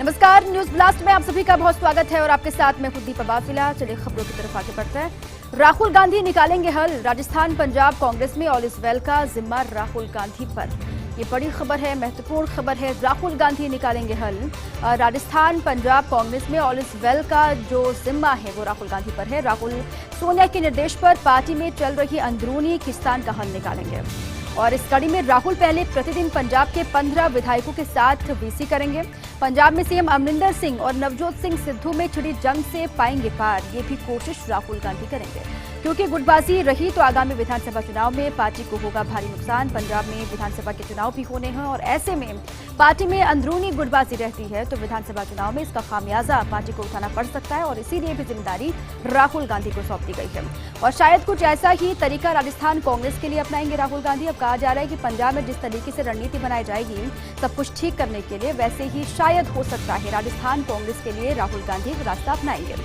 नमस्कार, news blast में आप सभी का बहुत स्वागत है और आपके साथ मैं खुद दीपा बाफिला। चलिए खबरों की तरफ आगे बढ़ते हैं। राहुल गांधी निकालेंगे हल, राजस्थान पंजाब कांग्रेस में ऑल इज वेल का जिम्मा राहुल गांधी पर। ये बड़ी खबर है, महत्वपूर्ण खबर है। राहुल गांधी निकालेंगे हल, राजस्थान पंजाब कांग्रेस में ऑल इज वेल का जो जिम्मा है वो राहुल गांधी पर है। राहुल सोनिया के निर्देश पर पार्टी में चल रही अंदरूनी खींचतान का हल निकालेंगे और इस कड़ी में राहुल पहले प्रतिदिन पंजाब के 15 विधायकों के साथ वीसी करेंगे। पंजाब में सीएम अमरिंदर सिंह और नवजोत सिंह सिद्धू में छिड़ी जंग से पाएंगे पार, ये भी कोशिश राहुल गांधी करेंगे क्योंकि गुटबाजी रही तो आगामी विधानसभा चुनाव में पार्टी को होगा भारी नुकसान। पंजाब में विधानसभा के चुनाव भी होने हैं और ऐसे में पार्टी में अंदरूनी गुटबाजी रहती है तो विधानसभा चुनाव में इसका खामियाजा पार्टी को उठाना पड़ सकता है और इसीलिए भी जिम्मेदारी राहुल गांधी को सौंप दी गई है। और शायद कुछ ऐसा ही तरीका राजस्थान कांग्रेस के लिए अपनाएंगे राहुल गांधी। अब कहा जा रहा है कि पंजाब में जिस तरीके से रणनीति बनाई जाएगी सब कुछ ठीक करने के लिए, वैसे ही शायद हो सकता है राजस्थान कांग्रेस के लिए राहुल गांधी रास्ता अपनाएंगे।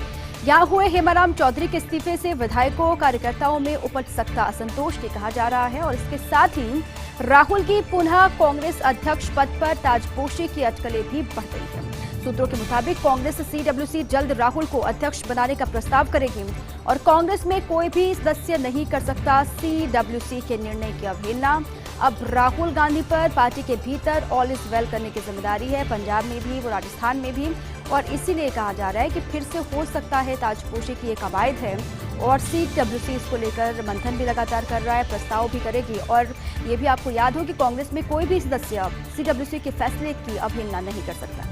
यहाँ हुए हेमाराम चौधरी के इस्तीफे से विधायकों कार्यकर्ताओं में उपज सकता असंतोष ये कहा जा रहा है और इसके साथ ही राहुल की पुनः कांग्रेस अध्यक्ष पद पर ताजपोशी की अटकलें भी बढ़ गई है। सूत्रों के मुताबिक कांग्रेस सीडब्ल्यूसी जल्द राहुल को अध्यक्ष बनाने का प्रस्ताव करेगी और कांग्रेस में कोई भी सदस्य नहीं कर सकता सीडब्ल्यूसी के निर्णय की अवहेलना। अब राहुल गांधी पर पार्टी के भीतर ऑल इज वेल करने की जिम्मेदारी है, पंजाब में भी वो राजस्थान में भी, और इसीलिए कहा जा रहा है कि फिर से हो सकता है ताजपोशी की ये कवायद है और सीडब्ल्यूसी इसको लेकर मंथन भी लगातार कर रहा है, प्रस्ताव भी करेगी। और ये भी आपको याद हो कि कांग्रेस में कोई भी सदस्य सीडब्ल्यूसी के फैसले की अवहेलना नहीं कर सकता।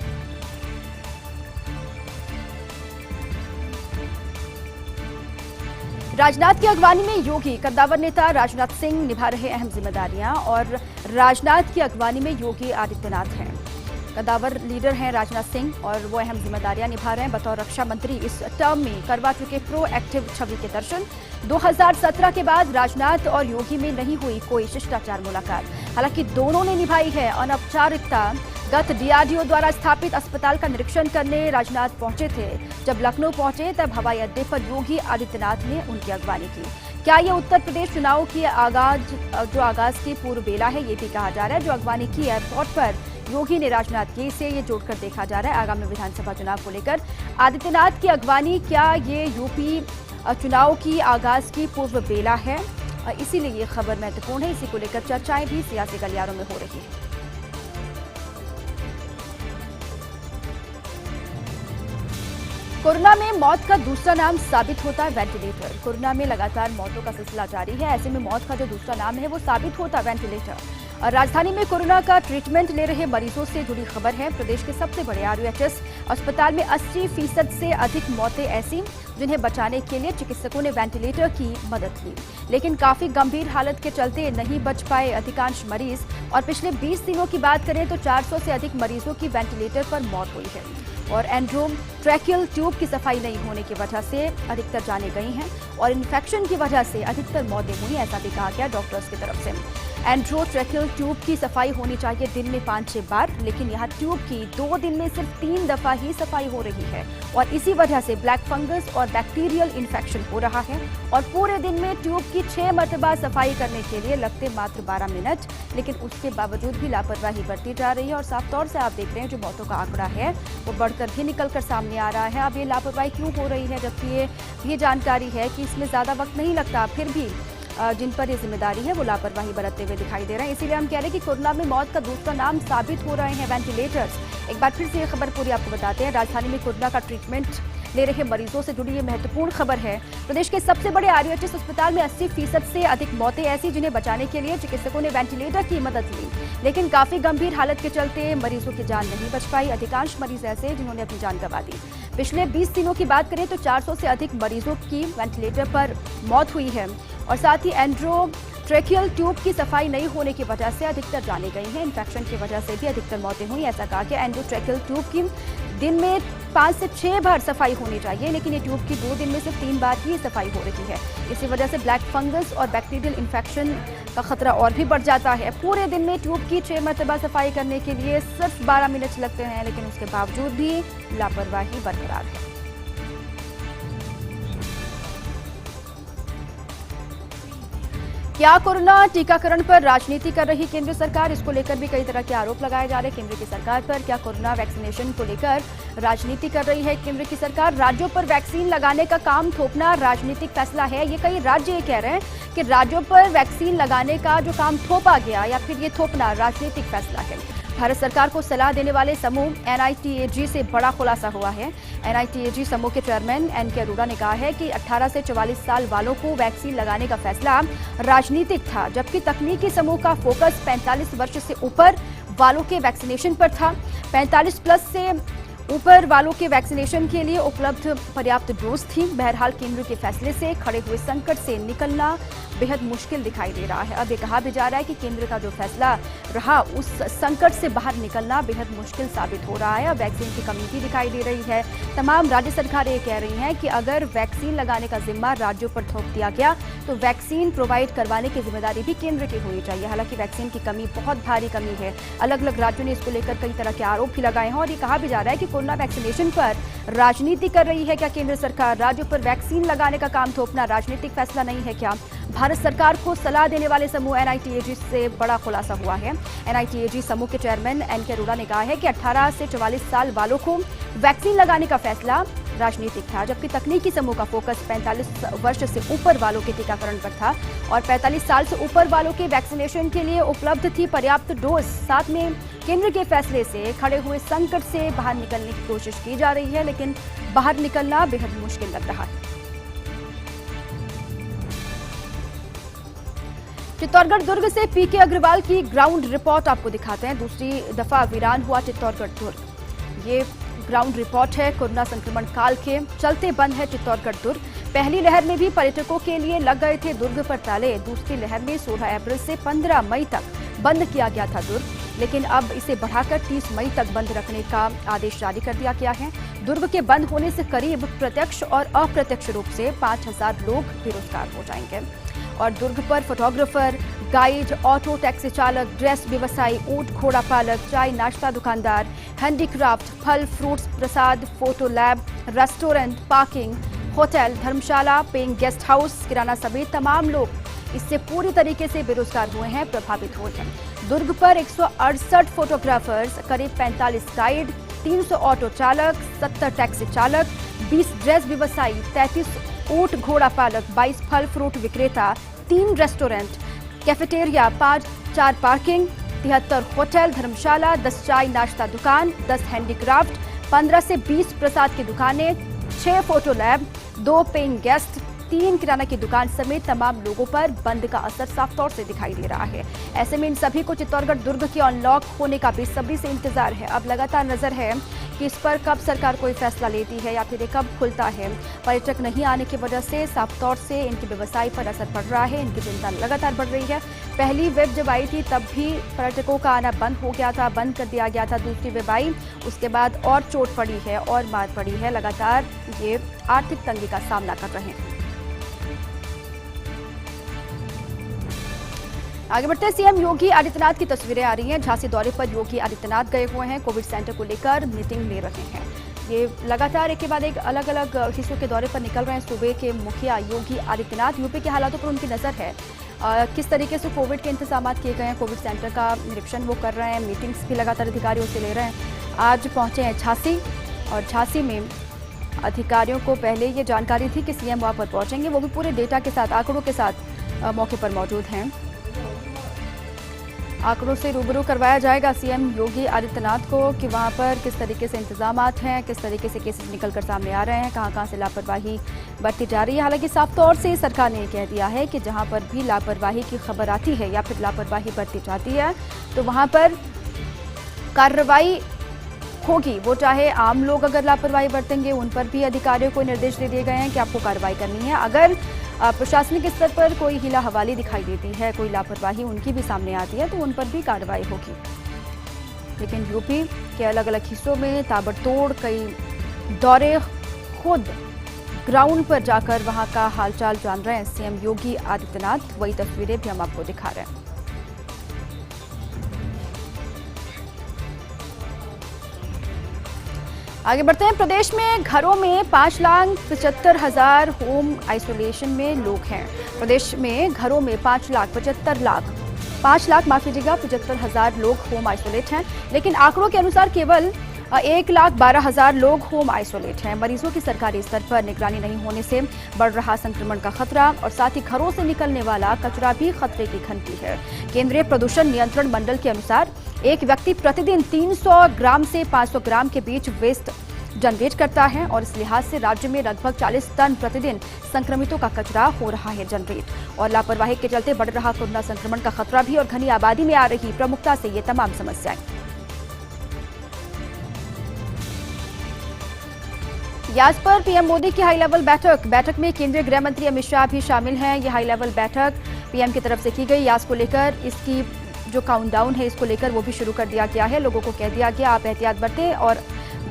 राजनाथ की अगवानी में योगी, कद्दावर नेता राजनाथ सिंह निभा रहे अहम जिम्मेदारियां और राजनाथ की अगवानी में योगी आदित्यनाथ हैं। कद्दावर लीडर हैं राजनाथ सिंह और वो अहम जिम्मेदारियां निभा रहे हैं बतौर रक्षा मंत्री। इस टर्म में करवा चुके प्रोएक्टिव छवि के दर्शन। 2017 के बाद राजनाथ और योगी में नहीं हुई कोई शिष्टाचार मुलाकात, हालांकि दोनों ने निभाई है अनौपचारिकता। गत डीआरडीओ द्वारा स्थापित अस्पताल का निरीक्षण करने राजनाथ पहुंचे थे। जब लखनऊ पहुंचे तब हवाई अड्डे पर योगी आदित्यनाथ ने उनकी अगवानी की। क्या ये उत्तर प्रदेश चुनाव की आगाज की पूर्व बेला है, ये भी कहा जा रहा है। जो अगवानी की एयरपोर्ट पर योगी ने राजनाथ की, इसे ये जोड़कर देखा जा रहा है आगामी विधानसभा चुनाव को लेकर आदित्यनाथ की अगवानी। क्या ये यूपी चुनाव की आगाज की पूर्व बेला है, इसीलिए ये खबर महत्वपूर्ण है। इसी को लेकर चर्चाएं भी सियासी गलियारों में हो रही है। कोरोना में मौत का दूसरा नाम साबित होता है वेंटिलेटर। कोरोना में लगातार मौतों का सिलसिला जारी है, ऐसे में मौत का जो दूसरा नाम है वो साबित होता है वेंटिलेटर। राजधानी में कोरोना का ट्रीटमेंट ले रहे मरीजों से जुड़ी खबर है। प्रदेश के सबसे बड़े आरयूएचएस अस्पताल में 80% से अधिक मौतें ऐसी जिन्हें बचाने के लिए चिकित्सकों ने वेंटिलेटर की मदद ली, लेकिन काफी गंभीर हालत के चलते नहीं बच पाए अधिकांश मरीज। और पिछले 20 दिनों की बात करें तो 400 से अधिक मरीजों की वेंटिलेटर पर मौत हुई है और एंड्रोट्रैकियल ट्यूब की सफाई नहीं होने की वजह से अधिकतर जाने गई हैं और इन्फेक्शन की वजह से अधिकतर मौतें हुई, ऐसा भी कहा गया डॉक्टर्स की तरफ से। एंड्रोट्रैकियल ट्यूब की सफाई होनी चाहिए दिन में 5-6 बार, लेकिन यहाँ ट्यूब की 2 दिन में सिर्फ 3 दफा ही सफाई हो रही है और इसी वजह से ब्लैक फंगस और बैक्टीरियल इन्फेक्शन हो रहा है। और पूरे दिन में ट्यूब की 6 मरतबा सफाई करने के लिए लगते मात्र 12 मिनट, लेकिन उसके बावजूद भी लापरवाही बरती जा रही है और साफ तौर से आप देख रहे हैं जो मौतों का आंकड़ा है वो बढ़कर भी निकलकर सामने आ रहा है। अब ये लापरवाही क्यों हो रही है, जबकि ये जानकारी है कि इसमें ज्यादा वक्त नहीं लगता, फिर भी जिन पर ये जिम्मेदारी है वो लापरवाही बरतते हुए दिखाई दे रहे हैं। इसीलिए हम कह रहे हैं कि कोरोना में मौत का दूसरा नाम साबित हो रहे हैं वेंटिलेटर्स। एक बार फिर से ये खबर पूरी आपको बताते हैं। राजधानी में कोरोना का ट्रीटमेंट ले रहे मरीजों से जुड़ी ये महत्वपूर्ण खबर है। प्रदेश के सबसे बड़े आरयूएचएस अस्पताल में 80% से अधिक मौतें ऐसी जिन्हें बचाने के लिए चिकित्सकों ने वेंटिलेटर की मदद ली, लेकिन काफी गंभीर हालत के चलते मरीजों की जान नहीं बच पाई। अधिकांश मरीज ऐसे जिन्होंने अपनी जान गंवा दी। पिछले 20 दिनों की बात करें तो 400 से अधिक मरीजों की वेंटिलेटर पर मौत हुई है और साथ ही एंड्रोट्रैकियल ट्यूब की सफाई नहीं होने की वजह से अधिकतर जाने गई हैं। इन्फेक्शन की वजह से भी अधिकतर मौतें हुई। ऐसा कहा कि एंड्रोट्रैकियल ट्यूब की दिन में 5 से 6 बार सफाई होनी चाहिए, लेकिन ये ट्यूब की 2 दिन में सिर्फ 3 बार ही सफाई हो रही है। इसी वजह से ब्लैक फंगस और बैक्टीरियल इन्फेक्शन का खतरा और भी बढ़ जाता है। पूरे दिन में ट्यूब की 6 मरतबा सफाई करने के लिए सिर्फ 12 मिनट लगते हैं, लेकिन उसके बावजूद भी लापरवाही बरकरार है। क्या कोरोना टीकाकरण पर राजनीति कर रही केंद्र सरकार? इसको लेकर भी कई तरह के आरोप लगाए जा रहे हैं केंद्र की सरकार पर। क्या कोरोना वैक्सीनेशन को लेकर राजनीति कर रही है केंद्र की सरकार? राज्यों पर वैक्सीन लगाने का काम थोपना राजनीतिक फैसला है। ये कई राज्य ये कह रहे हैं कि राज्यों पर वैक्सीन लगाने का जो काम थोपा गया या फिर ये थोपना राजनीतिक फैसला है। भारत सरकार को सलाह देने वाले समूह NITAG से बड़ा खुलासा हुआ है। NITAG समूह के चेयरमैन NK अरोड़ा ने कहा है कि 18 से 44 साल वालों को वैक्सीन लगाने का फैसला राजनीतिक था, जबकि तकनीकी समूह का फोकस 45 वर्ष से ऊपर वालों के वैक्सीनेशन पर था। 45 प्लस से ऊपर वालों के वैक्सीनेशन के लिए उपलब्ध पर्याप्त डोज थी। बहरहाल केंद्र के फैसले से खड़े हुए संकट से निकलना बेहद मुश्किल दिखाई दे रहा है। अब ये कहा भी जा रहा है कि केंद्र का जो फैसला रहा उस संकट से बाहर निकलना बेहद मुश्किल साबित हो रहा है। अब वैक्सीन की कमी भी दिखाई दे रही है। तमाम राज्य सरकारें कह रही हैं कि अगर वैक्सीन लगाने का जिम्मा राज्यों पर थोप दिया गया तो वैक्सीन प्रोवाइड करवाने की जिम्मेदारी भी केंद्र की होनी चाहिए। हालांकि वैक्सीन की कमी बहुत भारी कमी है। अलग अलग राज्यों ने इसको लेकर कई तरह के आरोप भी लगाए हैं और ये कहा भी जा रहा है कि कोरोना वैक्सीनेशन पर राजनीति कर रही है क्या केंद्र सरकार? राज्यों पर वैक्सीन लगाने का काम थोपना राजनीतिक फैसला नहीं है क्या? भारत सरकार को सलाह देने वाले समूह NITAG से बड़ा खुलासा हुआ है। NITAG समूह के चेयरमैन NK अरोड़ा ने कहा है कि 18 से 44 साल वालों को वैक्सीन लगाने का फैसला राजनीतिक था, जबकि तकनीकी समूह का फोकस 45 वर्ष से ऊपर वालों के टीकाकरण पर था और 45 साल से ऊपर वालों के वैक्सीनेशन के लिए उपलब्ध थी पर्याप्त डोज। साथ में केंद्र के फैसले से खड़े हुए संकट से बाहर निकलने की कोशिश की जा रही है, लेकिन बाहर निकलना बेहद मुश्किल लग रहा है। चित्तौड़गढ़ दुर्ग से PK अग्रवाल की ग्राउंड रिपोर्ट आपको दिखाते हैं। दूसरी दफा वीरान हुआ चित्तौड़गढ़ दुर्ग। ये ग्राउंड रिपोर्ट है। कोरोना संक्रमण काल के चलते बंद है चित्तौड़गढ़ दुर्ग। पहली लहर में भी पर्यटकों के लिए लग गए थे दुर्ग पर ताले। दूसरी लहर में 16 अप्रैल से 15 मई तक बंद किया गया था दुर्ग, लेकिन अब इसे बढ़ाकर 30 मई तक बंद रखने का आदेश जारी कर दिया गया है। दुर्ग के बंद होने से करीब प्रत्यक्ष और अप्रत्यक्ष रूप से 5000 लोग बेरोजगार हो जाएंगे और दुर्ग पर फोटोग्राफर, गाइड, ऑटो टैक्सी चालक, ड्रेस व्यवसायी, ऊंट घोड़ा पालक, चाय नाश्ता दुकानदार, हैंडीक्राफ्ट, फल फ्रूट्स प्रसाद, photo lab, restaurant, parking, hotel, धर्मशाला, पेइंग गेस्ट हाउस, किराना समेत तमाम लोग इससे पूरी तरीके से बेरोजगार हुए हैं, प्रभावित हुए हैं। दुर्ग पर 168 फोटोग्राफर्स, करीब 45 गाइड, 300 ऑटो चालक, 70 टैक्सी चालक, 20 ड्रेस व्यवसायी, 33 ऊंट घोड़ा पालक, 22 फल फ्रूट विक्रेता, 3 रेस्टोरेंट, कैफेटेरिया, 4 पार्किंग, 73 होटल, धर्मशाला, 10 चाय नाश्ता दुकान, 10 हैंडीक्राफ्ट, 15 से 20 प्रसाद की दुकानें, 6 फोटो लैब, 2 पेइंग गेस्ट, 3 किराना की दुकान समेत तमाम लोगों पर बंद का असर साफ तौर से दिखाई दे रहा है। ऐसे में इन सभी को चित्तौड़गढ़ दुर्ग के अनलॉक होने का बेसब्री से इंतजार है। अब लगातार नजर है कि इस पर कब सरकार कोई फैसला लेती है या फिर कब खुलता है। पर्यटक नहीं आने की वजह से साफ तौर से इनके व्यवसाय पर असर पड़ रहा है। इनकी चिंता लगातार बढ़ रही है। पहली वेब जब आई थी तब भी पर्यटकों का आना बंद हो गया था, बंद कर दिया गया था। दूसरी वेब आई, उसके बाद और चोट पड़ी है और मार पड़ी है। लगातार ये आर्थिक तंगी का सामना कर रहे हैं। आगे बढ़ते हैं। सीएम योगी आदित्यनाथ की तस्वीरें आ रही हैं। झांसी दौरे पर योगी आदित्यनाथ गए हुए हैं। कोविड सेंटर को लेकर मीटिंग ले रहे हैं। ये लगातार एक के बाद एक अलग अलग हिस्सों के दौरे पर निकल रहे हैं। सूबे के मुखिया योगी आदित्यनाथ, यूपी के हालातों पर उनकी नजर है। किस तरीके से कोविड के इंतजाम किए गए हैं, कोविड सेंटर का निरीक्षण वो कर रहे हैं। मीटिंग्स भी लगातार अधिकारियों से ले रहे हैं। आज पहुंचे हैं झांसी और झांसी में अधिकारियों को पहले ये जानकारी थी कि सीएम वहां पर पहुंचेंगे, वो भी पूरे डेटा के साथ, आंकड़ों के साथ मौके पर मौजूद हैं। आंकड़ों से रूबरू करवाया जाएगा सीएम योगी आदित्यनाथ को कि वहां पर किस तरीके से इंतजामात हैं, किस तरीके से केसेस निकलकर सामने आ रहे हैं, कहां से लापरवाही बरती जा रही है। हालांकि साफ तौर से सरकार ने कह दिया है कि जहां पर भी लापरवाही की खबर आती है या फिर लापरवाही बरती जाती है तो वहां पर कार्रवाई होगी। वो चाहे आम लोग अगर लापरवाही बरतेंगे उन पर भी अधिकारियों को निर्देश दे दिए गए हैं कि आपको कार्रवाई करनी है। अगर प्रशासनिक स्तर पर कोई हिला हवाली दिखाई देती है, कोई लापरवाही उनकी भी सामने आती है तो उन पर भी कार्रवाई होगी। लेकिन यूपी के अलग अलग हिस्सों में ताबड़तोड़ कई दौरे, खुद ग्राउंड पर जाकर वहां का हालचाल जान रहे हैं सीएम योगी आदित्यनाथ। वही तस्वीरें भी हम आपको दिखा रहे हैं। आगे बढ़ते हैं। प्रदेश में घरों में 5,75,000 होम आइसोलेशन में लोग हैं। प्रदेश में घरों में 5,75,000 लोग होम आइसोलेट हैं, लेकिन आंकड़ों के अनुसार केवल 1,12,000 लोग होम आइसोलेट हैं। मरीजों की सरकारी स्तर पर निगरानी नहीं होने से बढ़ रहा संक्रमण का खतरा और साथ ही घरों से निकलने वाला कचरा भी खतरे की घंटी है। केंद्रीय प्रदूषण नियंत्रण मंडल के अनुसार एक व्यक्ति प्रतिदिन 300 ग्राम से 500 ग्राम के बीच वेस्ट जनरेट करता है और इस लिहाज से राज्य में लगभग 40 टन प्रतिदिन संक्रमितों का कचरा हो रहा है जनरेट। और लापरवाही के चलते बढ़ रहा कोरोना संक्रमण का खतरा भी और घनी आबादी में आ रही प्रमुखता से ये तमाम समस्याएं। यास पर पीएम मोदी की हाई लेवल बैठक में केंद्रीय गृह मंत्री अमित शाह भी शामिल हैं। ये हाई लेवल बैठक पीएम की तरफ से की गई। यास को लेकर इसकी जो काउंटडाउन है इसको लेकर वो भी शुरू कर दिया गया है। लोगों को कह दिया गया आप एहतियात बरतें और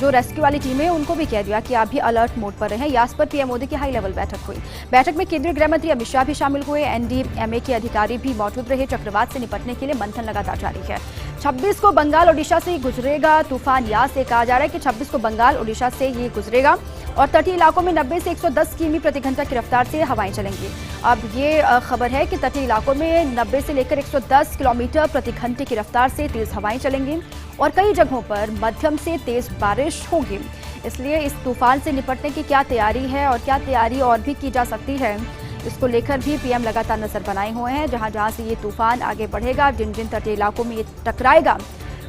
जो रेस्क्यू वाली टीम है उनको भी कह दिया कि आप भी अलर्ट मोड पर रहें। यास पर पीएम मोदी की हाई लेवल बैठक हुई। बैठक में केंद्रीय गृह मंत्री अमित शाह भी शामिल हुए। एनडीएमए के अधिकारी भी मौजूद रहे। चक्रवात से निपटने के लिए मंथन लगातार जारी है। 26 को बंगाल ओडिशा से गुजरेगा तूफान यास। से कहा जा रहा है कि 26 को बंगाल ओडिशा से ये गुजरेगा और तटीय इलाकों में 90 से 110 किमी प्रति घंटा की रफ्तार से हवाएं चलेंगी। अब ये खबर है कि तटीय इलाकों में 90 से लेकर 110 किलोमीटर प्रति घंटे की रफ्तार से तेज हवाएं चलेंगी और कई जगहों पर मध्यम से तेज बारिश होगी। इसलिए इस तूफान से निपटने की क्या तैयारी है और क्या तैयारी और भी की जा सकती है, इसको लेकर भी पीएम लगातार नजर बनाए हुए हैं। जहां जहां से ये तूफान आगे बढ़ेगा, जिन जिन तटीय इलाकों में ये टकराएगा,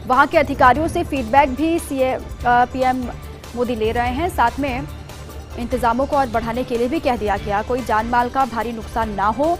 वहां के अधिकारियों से फीडबैक भी पीएम मोदी ले रहे हैं। साथ में इंतजामों को और बढ़ाने के लिए भी कह दिया गया कोई जान माल का भारी नुकसान ना हो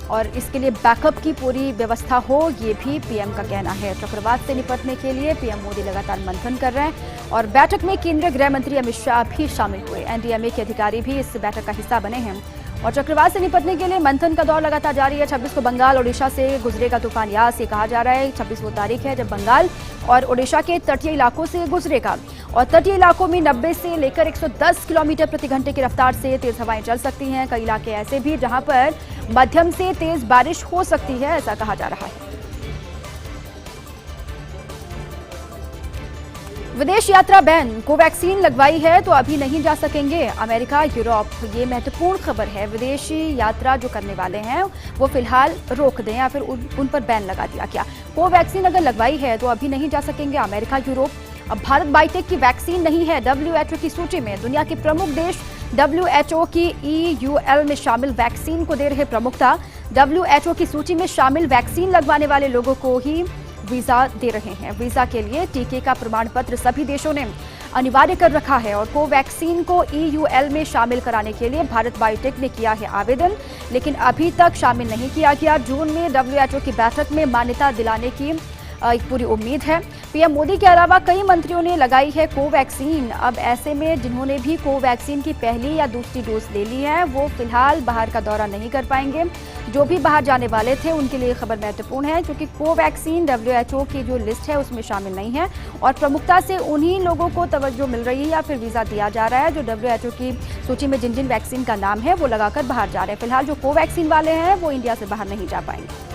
और इसके लिए बैकअप की पूरी व्यवस्था हो, ये भी पीएम का कहना है। चक्रवात से निपटने के लिए पीएम मोदी लगातार मंथन कर रहे हैं और बैठक में केंद्रीय गृह मंत्री अमित शाह भी शामिल हुए। एनडीएमए के अधिकारी भी इस बैठक का हिस्सा बने हैं और चक्रवात से निपटने के लिए मंथन का दौर लगातार जारी है। 26 को बंगाल ओडिशा से गुजरेगा तूफान यास। ये कहा जा रहा है 26 वो तारीख है जब बंगाल और ओडिशा के तटीय इलाकों से गुजरेगा और तटीय इलाकों में 90 से लेकर 110 किलोमीटर प्रति घंटे की रफ्तार से तेज हवाएं चल सकती हैं। कई इलाके ऐसे भी जहां पर मध्यम से तेज बारिश हो सकती है, ऐसा कहा जा रहा है। विदेश यात्रा बैन। कोवैक्सीन लगवाई है तो अभी नहीं जा सकेंगे अमेरिका यूरोप। ये महत्वपूर्ण खबर है। विदेशी यात्रा जो करने वाले हैं वो फिलहाल रोक दें या फिर उन पर बैन लगा दिया गया। कोवैक्सीन अगर लगवाई है तो अभी नहीं जा सकेंगे अमेरिका यूरोप। अब भारत बायोटेक की वैक्सीन नहीं है WHO की सूची में। दुनिया के प्रमुख देश WHO की EUL में शामिल वैक्सीन को दे रहे प्रमुखता। WHO की सूची में शामिल वैक्सीन लगवाने वाले लोगों को ही वीजा दे रहे हैं। वीजा के लिए टीके का प्रमाण पत्र सभी देशों ने अनिवार्य कर रखा है और कोवैक्सीन को EUL में शामिल कराने के लिए भारत बायोटेक ने किया है आवेदन, लेकिन अभी तक शामिल नहीं किया गया। जून में WHO की बैठक में मान्यता दिलाने की एक पूरी उम्मीद है। पीएम मोदी के अलावा कई मंत्रियों ने लगाई है कोवैक्सीन। अब ऐसे में जिन्होंने भी कोवैक्सीन की पहली या दूसरी डोज ले ली है वो फिलहाल बाहर का दौरा नहीं कर पाएंगे। जो भी बाहर जाने वाले थे उनके लिए खबर महत्वपूर्ण है क्योंकि कोवैक्सीन WHO की जो लिस्ट है उसमें शामिल नहीं है और प्रमुखता से उन्हीं लोगों को तवज्जो मिल रही है या फिर वीजा दिया जा रहा है जो WHO की सूची में जिन जिन वैक्सीन का नाम है वो लगाकर बाहर जा रहे हैं। फिलहाल जो कोवैक्सीन वाले हैं वो इंडिया से बाहर नहीं जा पाएंगे।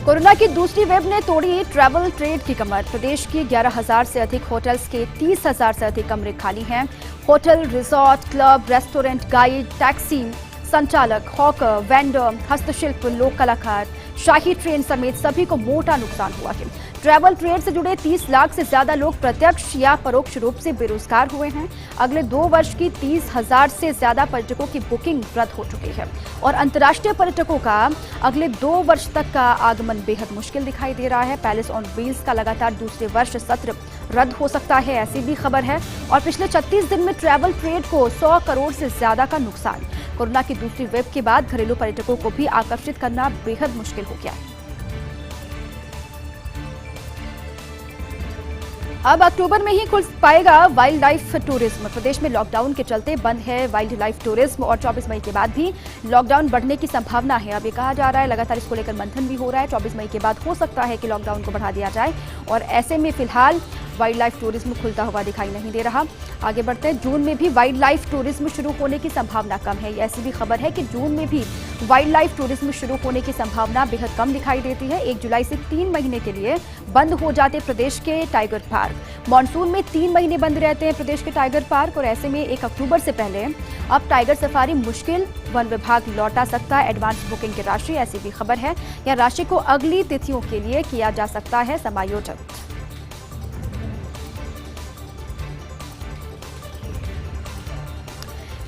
कोरोना की दूसरी वेव ने तोड़ी ट्रैवल ट्रेड की कमर। प्रदेश की 11,000 से अधिक होटल्स के 30,000 से अधिक कमरे खाली हैं। Hotel, resort, club, restaurant, guide, taxi संचालक, हॉकर, वेंडर, हस्तशिल्प, लोक कलाकार, शाही ट्रेन समेत सभी को मोटा नुकसान हुआ है। ट्रैवल ट्रेड से जुड़े 30 लाख से ज्यादा लोग प्रत्यक्ष या परोक्ष रूप से बेरोजगार हुए हैं। अगले 2 वर्ष की 30,000 से ज्यादा पर्यटकों की बुकिंग रद्द हो चुकी है और अंतर्राष्ट्रीय पर्यटकों का अगले 2 वर्ष तक का आगमन बेहद मुश्किल दिखाई दे रहा है। पैलेस ऑन व्हील्स का लगातार दूसरे वर्ष सत्र रद्द हो सकता है, ऐसी भी खबर है। और पिछले 36 दिन में ट्रैवल ट्रेड को 100 करोड़ से ज्यादा का नुकसान। कोरोना की दूसरी वेव के बाद घरेलू पर्यटकों को भी आकर्षित करना बेहद मुश्किल हो गया है। अब अक्टूबर में ही खुल पाएगा वाइल्ड लाइफ टूरिज्म। प्रदेश में लॉकडाउन के चलते बंद है वाइल्ड लाइफ टूरिज्म और 24 मई के बाद भी लॉकडाउन बढ़ने की संभावना है। अब ये कहा जा रहा है, लगातार इसको लेकर मंथन भी हो रहा है। 24 मई के बाद हो सकता है कि लॉकडाउन को बढ़ा दिया जाए और ऐसे में फिलहाल वाइल्ड लाइफ टूरिज्म खुलता हुआ दिखाई नहीं दे रहा। आगे बढ़ते हैं, जून में भी वाइल्ड लाइफ टूरिज्म शुरू होने की संभावना कम है। ऐसी भी खबर है कि जून में भी वाइल्ड लाइफ टूरिज्म शुरू होने की संभावना बेहद कम दिखाई देती है। 1 जुलाई से 3 महीने के लिए बंद हो जाते प्रदेश के टाइगर पार्क। मॉनसून में 3 महीने बंद रहते हैं प्रदेश के टाइगर पार्क और ऐसे में 1 अक्टूबर से पहले अब टाइगर सफारी मुश्किल। वन विभाग लौटा सकता है एडवांस बुकिंग की राशि, ऐसी भी खबर है। या राशि को अगली तिथियों के लिए किया जा सकता है समायोजित।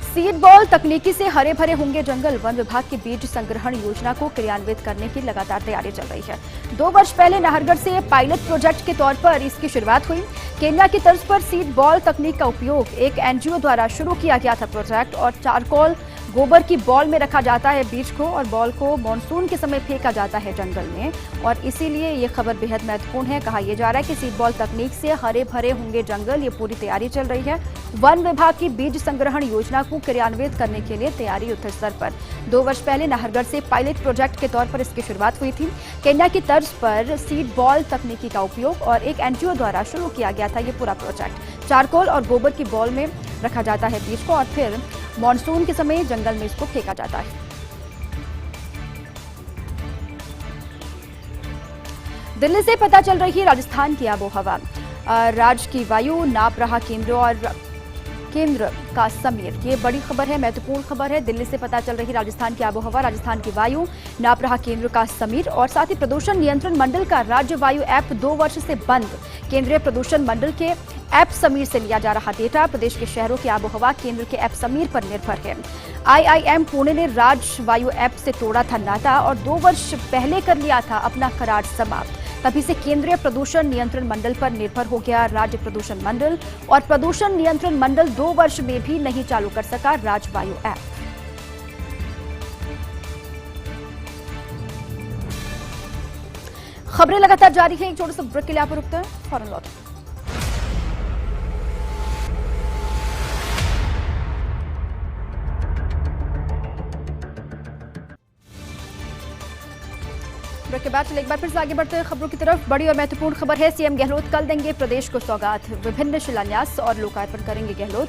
सीड बॉल तकनीकी से हरे भरे होंगे जंगल। वन विभाग की बीज संग्रहण योजना को क्रियान्वित करने की लगातार तैयारी चल रही है। 2 वर्ष पहले नाहरगढ़ से पायलट प्रोजेक्ट के तौर पर इसकी शुरुआत हुई। केन्या की तर्ज पर सीड बॉल तकनीक का उपयोग एक एनजीओ द्वारा शुरू किया गया था प्रोजेक्ट। और चारकोल गोबर की बॉल में रखा जाता है बीज को और बॉल को मानसून के समय फेंका जाता है जंगल में। और इसीलिए ये खबर बेहद महत्वपूर्ण है। कहा यह जा रहा है कि सीड बॉल तकनीक से हरे भरे होंगे जंगल। ये पूरी तैयारी चल रही है। वन विभाग की बीज संग्रहण योजना को क्रियान्वित करने के लिए तैयारी युद्ध स्तर पर। 2 वर्ष पहले नाहरगढ़ से पायलट प्रोजेक्ट के तौर पर इसकी शुरुआत हुई थी। केन्या की तर्ज पर सीड बॉल तकनीकी का उपयोग और एक एनजीओ द्वारा शुरू किया गया था ये पूरा प्रोजेक्ट। चारकोल और गोबर की बॉल में रखा जाता है बीज को और फिर मानसून के समय जंगल में इसको फेंका जाता है। दिल्ली से पता चल रही है राजस्थान की आबोहवा। राज्य की वायु नाप रहा केंद्र का समीर। ये बड़ी खबर है, महत्वपूर्ण खबर है। दिल्ली से पता चल रही राजस्थान की आबोहवा, राजस्थान की वायु नाप रहा केंद्र का समीर। और साथ ही प्रदूषण नियंत्रण मंडल का राज्य वायु ऐप 2 वर्ष से बंद। केंद्रीय प्रदूषण मंडल के ऐप समीर से लिया जा रहा डेटा। प्रदेश के शहरों की आबोहवा केंद्र के ऐप समीर पर निर्भर है। IIM पुणे ने राज्य वायु ऐप से तोड़ा था नाता और 2 वर्ष पहले कर लिया था अपना करार समाप्त। तभी से केंद्रीय प्रदूषण नियंत्रण मंडल पर निर्भर हो गया राज्य प्रदूषण मंडल। और प्रदूषण नियंत्रण मंडल 2 वर्ष में भी नहीं चालू कर सका राज्य वायु ऐप। खबरें लगातार जारी है। एक छोटे से ब्रेक के लिए आप रुकते हैं, फौरन लौट। ब्रेक के बाद चलिए एक बार फिर से आगे बढ़ते हैं खबरों की तरफ। बड़ी और महत्वपूर्ण खबर है, सीएम गहलोत कल देंगे प्रदेश को सौगात। विभिन्न शिलान्यास और लोकार्पण करेंगे गहलोत।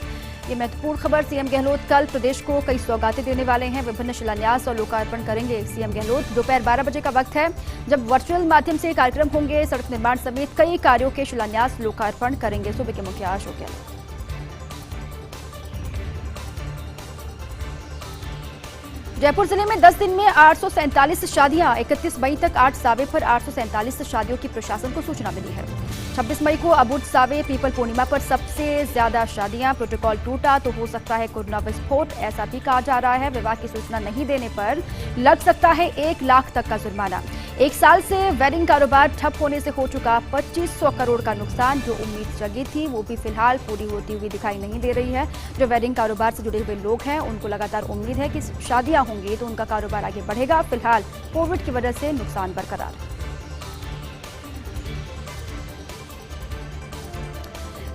ये महत्वपूर्ण खबर, सीएम गहलोत कल प्रदेश को कई सौगातें देने वाले हैं। विभिन्न शिलान्यास और लोकार्पण करेंगे सीएम गहलोत। दोपहर 12 बजे का वक्त है जब वर्चुअल माध्यम से कार्यक्रम होंगे। सड़क निर्माण समेत कई कार्यों के शिलान्यास लोकार्पण करेंगे सूबे के मुखिया अशोक गहलोत। जयपुर जिले में 10 दिन में 847 शादियां। 31 मई तक 8 सावे पर 847 शादियों की प्रशासन को सूचना मिली है। 26 मई को अबुध सावे पीपल पूर्णिमा पर सबसे ज्यादा शादियां। प्रोटोकॉल टूटा तो हो सकता है कोरोना विस्फोट, ऐसा भी कहा जा रहा है। विवाह की सूचना नहीं देने पर लग सकता है 1 लाख तक का जुर्माना। 1 साल से वेडिंग कारोबार ठप होने से हो चुका 2500 करोड़ का नुकसान। जो उम्मीद जगी थी वो भी फिलहाल पूरी होती हुई दिखाई नहीं दे रही है। जो वेडिंग कारोबार से जुड़े हुए लोग हैं उनको लगातार उम्मीद है कि शादियां होंगी तो उनका कारोबार आगे बढ़ेगा। फिलहाल कोविड की वजह से नुकसान बरकरार।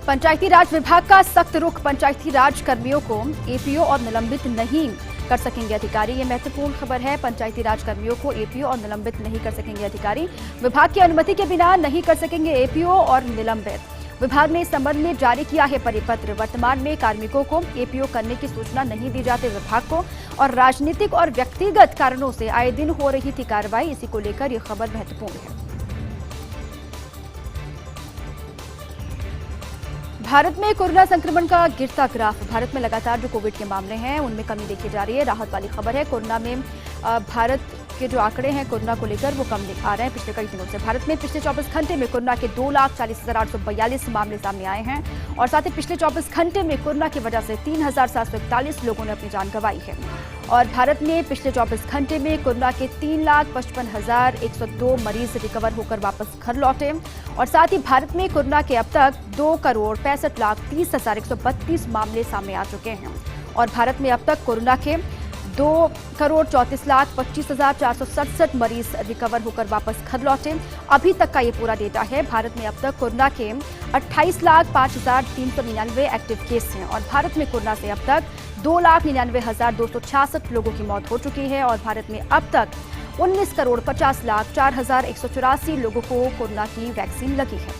पंचायती राज विभाग का सख्त रुख। पंचायती राज कर्मियों को एपीओ और निलंबित नहीं कर सकेंगे अधिकारी। ये महत्वपूर्ण खबर है। पंचायती राज कर्मियों को एपीओ और निलंबित नहीं कर सकेंगे अधिकारी। विभाग की अनुमति के बिना नहीं कर सकेंगे एपीओ और निलंबित। विभाग ने इस संबंध में जारी किया है परिपत्र। वर्तमान में कार्मिकों को एपीओ करने की सूचना नहीं दी जाती विभाग को और राजनीतिक और व्यक्तिगत कारणों से आए दिन हो रही थी कार्रवाई। इसी को लेकर यह खबर महत्वपूर्ण है। भारत में कोरोना संक्रमण का गिरता ग्राफ। भारत में लगातार जो कोविड के मामले हैं उनमें कमी देखी जा रही है। राहत वाली खबर है। कोरोना में भारत के जो आंकड़े हैं कोरोना को लेकर वो कम आ रहे हैं पिछले कई दिनों से। भारत में पिछले 24 घंटे में कोरोना के 2,40,842 मामले सामने आए हैं और साथ ही पिछले 24 घंटे में कोरोना की वजह से 3,741 लोगों ने अपनी जान गंवाई है। और भारत में पिछले 24 घंटे में कोरोना के 3,55,102 मरीज रिकवर होकर वापस घर लौटे। और साथ ही भारत में कोरोना के अब तक 2,65,30,132 मामले सामने आ चुके हैं। और भारत में अब तक कोरोना के 2,34,25,467 मरीज रिकवर होकर वापस घर लौटे। अभी तक का ये पूरा डेटा है। भारत में अब तक कोरोना के 28,05,399 एक्टिव केस हैं और भारत में कोरोना से अब तक 2,99,266 लोगों की मौत हो चुकी है। और भारत में अब तक 19,50,04,184 लोगों को कोरोना की वैक्सीन लगी है।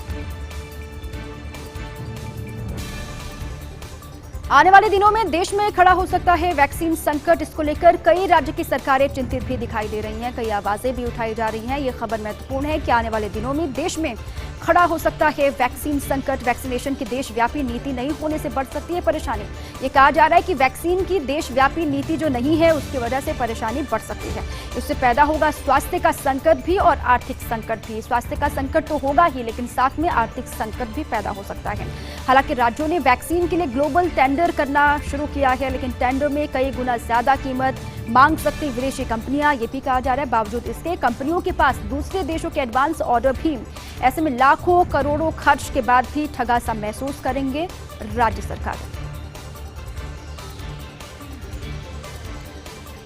आने वाले दिनों में देश में खड़ा हो सकता है वैक्सीन संकट। इसको लेकर कई राज्य की सरकारें चिंतित भी दिखाई दे रही हैं, कई आवाजें भी उठाई जा रही हैं। ये खबर महत्वपूर्ण है कि आने वाले दिनों में देश में खड़ा हो सकता है वैक्सीन संकट। वैक्सीनेशन की देशव्यापी नीति नहीं होने से बढ़ सकती है परेशानी। ये कहा जा रहा है कि वैक्सीन की देशव्यापी नीति जो नहीं है उसकी वजह से परेशानी बढ़ सकती है। इससे पैदा होगा स्वास्थ्य का संकट भी और आर्थिक संकट भी। स्वास्थ्य का संकट तो होगा ही, लेकिन साथ में आर्थिक संकट भी पैदा हो सकता है। हालांकि राज्यों ने वैक्सीन के लिए ग्लोबल टेंडर करना शुरू किया है, लेकिन टेंडर में कई गुना ज्यादा कीमत मांग सकती विदेशी कंपनियां। ये भी कहा जा रहा है बावजूद इसके कंपनियों के पास दूसरे देशों के एडवांस ऑर्डर भी। ऐसे में लाखों करोड़ों खर्च के बाद भी ठगा सा महसूस करेंगे राज्य सरकार।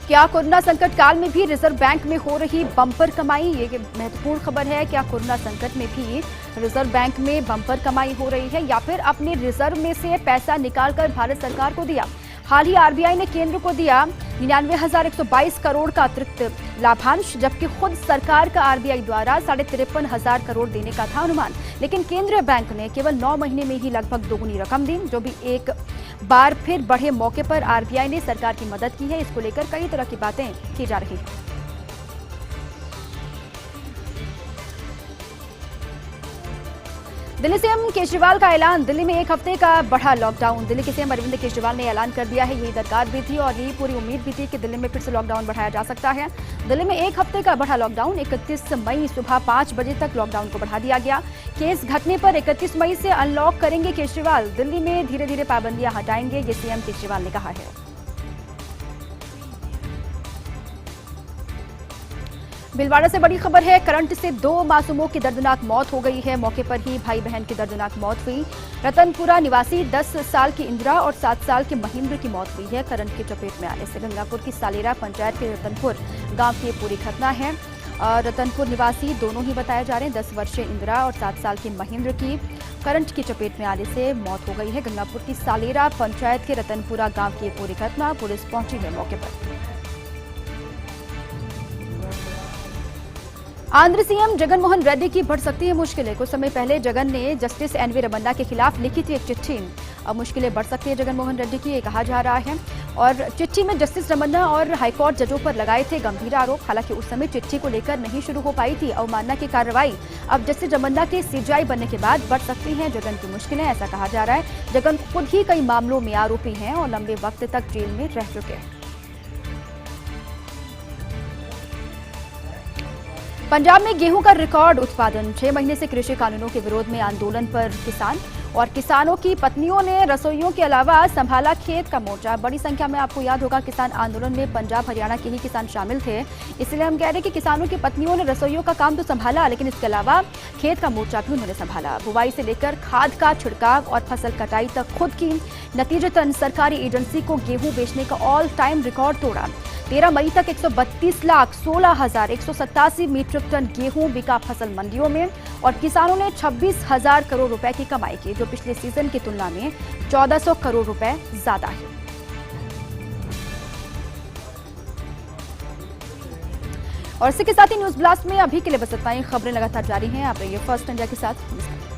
क्या कोरोना संकट काल में भी रिजर्व बैंक में हो रही बम्पर कमाई? ये महत्वपूर्ण खबर है। क्या कोरोना संकट में भी रिजर्व बैंक में बम्पर कमाई हो रही है या फिर अपने रिजर्व में से पैसा निकालकर भारत सरकार को दिया? हाल ही आरबीआई ने केंद्र को दिया 99,122 करोड़ का अतिरिक्त लाभांश, जबकि खुद सरकार का आरबीआई द्वारा 53,500 करोड़ देने का था अनुमान। लेकिन केंद्रीय बैंक ने केवल 9 महीने में ही लगभग दोगुनी रकम दी, जो भी एक बार फिर बढ़े मौके पर आरबीआई ने सरकार की मदद की है। इसको लेकर कई तरह की बातें की जा रही हैं। दिल्ली सीएम केजरीवाल का ऐलान। दिल्ली में एक हफ्ते का बढ़ा लॉकडाउन। दिल्ली के सीएम अरविंद केजरीवाल ने ऐलान कर दिया है। यही दरकार भी थी और यही पूरी उम्मीद भी थी कि दिल्ली में फिर से लॉकडाउन बढ़ाया जा सकता है। दिल्ली में एक हफ्ते का बढ़ा लॉकडाउन। 31 मई सुबह 5 बजे तक लॉकडाउन को बढ़ा दिया गया। केस घटने पर 31 मई से अनलॉक करेंगे केजरीवाल। दिल्ली में धीरे धीरे पाबंदियां हटाएंगे, ये सीएम केजरीवाल ने कहा है। भीलवाड़ा से बड़ी खबर है। करंट से 2 मासूमों की दर्दनाक मौत हो गई है। मौके पर ही भाई बहन की दर्दनाक मौत हुई। रतनपुरा निवासी 10 साल की इंदिरा और 7 साल के महेंद्र की मौत हुई है करंट की चपेट में आने से। गंगापुर की सालेरा पंचायत के रतनपुर गांव की ये पूरी घटना है। रतनपुर निवासी दोनों ही बताए जा रहे हैं। 10 वर्षीय इंदिरा और 7 साल के महेंद्र की करंट की चपेट में आने से मौत हो गई है। गंगापुर की सालेरा पंचायत के रतनपुरा गाँव की ये पूरी घटना। पुलिस पहुंची है मौके पर। आंध्र सीएम जगन मोहन रेड्डी की बढ़ सकती है मुश्किलें। कुछ समय पहले जगन ने जस्टिस एनवी रमन्ना के खिलाफ लिखी थी एक चिट्ठी। अब मुश्किलें बढ़ सकती है जगन मोहन रेड्डी की, ये कहा जा रहा है। और चिट्ठी में जस्टिस रमन्ना और हाईकोर्ट जजों पर लगाए थे गंभीर आरोप। हालांकि उस समय चिट्ठी को लेकर नहीं शुरू हो पाई थी अवमानना की कार्रवाई। अब जस्टिस रमन्ना के सीजीआई बनने के बाद बढ़ सकती हैं जगन की मुश्किलें, ऐसा कहा जा रहा है। जगन खुद ही कई मामलों में आरोपी हैं और लंबे वक्त तक जेल में रह चुके हैं। पंजाब में गेहूं का रिकॉर्ड उत्पादन। 6 महीने से कृषि कानूनों के विरोध में आंदोलन पर किसान और किसानों की पत्नियों ने रसोइयों के अलावा संभाला खेत का मोर्चा। बड़ी संख्या में आपको याद होगा किसान आंदोलन में पंजाब हरियाणा के ही किसान शामिल थे। इसलिए हम कह रहे हैं कि किसानों की पत्नियों ने रसोइयों का काम तो संभाला, लेकिन इसके अलावा खेत का मोर्चा भी उन्होंने संभाला। बुवाई से लेकर खाद का छिड़काव और फसल कटाई तक खुद की। नतीजतन सरकारी एजेंसी को गेहूं बेचने का ऑल टाइम रिकॉर्ड तोड़ा। 13 मई तक 132,16,187 मीट्रिक टन गेहूं बिका फसल मंडियों में और किसानों ने 26,000 करोड़ रुपए की कमाई की, जो पिछले सीजन की तुलना में 1,400 करोड़ रुपए ज्यादा है। और इसी के साथ ही न्यूज ब्लास्ट में अभी के लिए बस इतना ही। खबरें लगातार जारी हैं। आप रहिए फर्स्ट इंडिया के साथ। नमस्कार।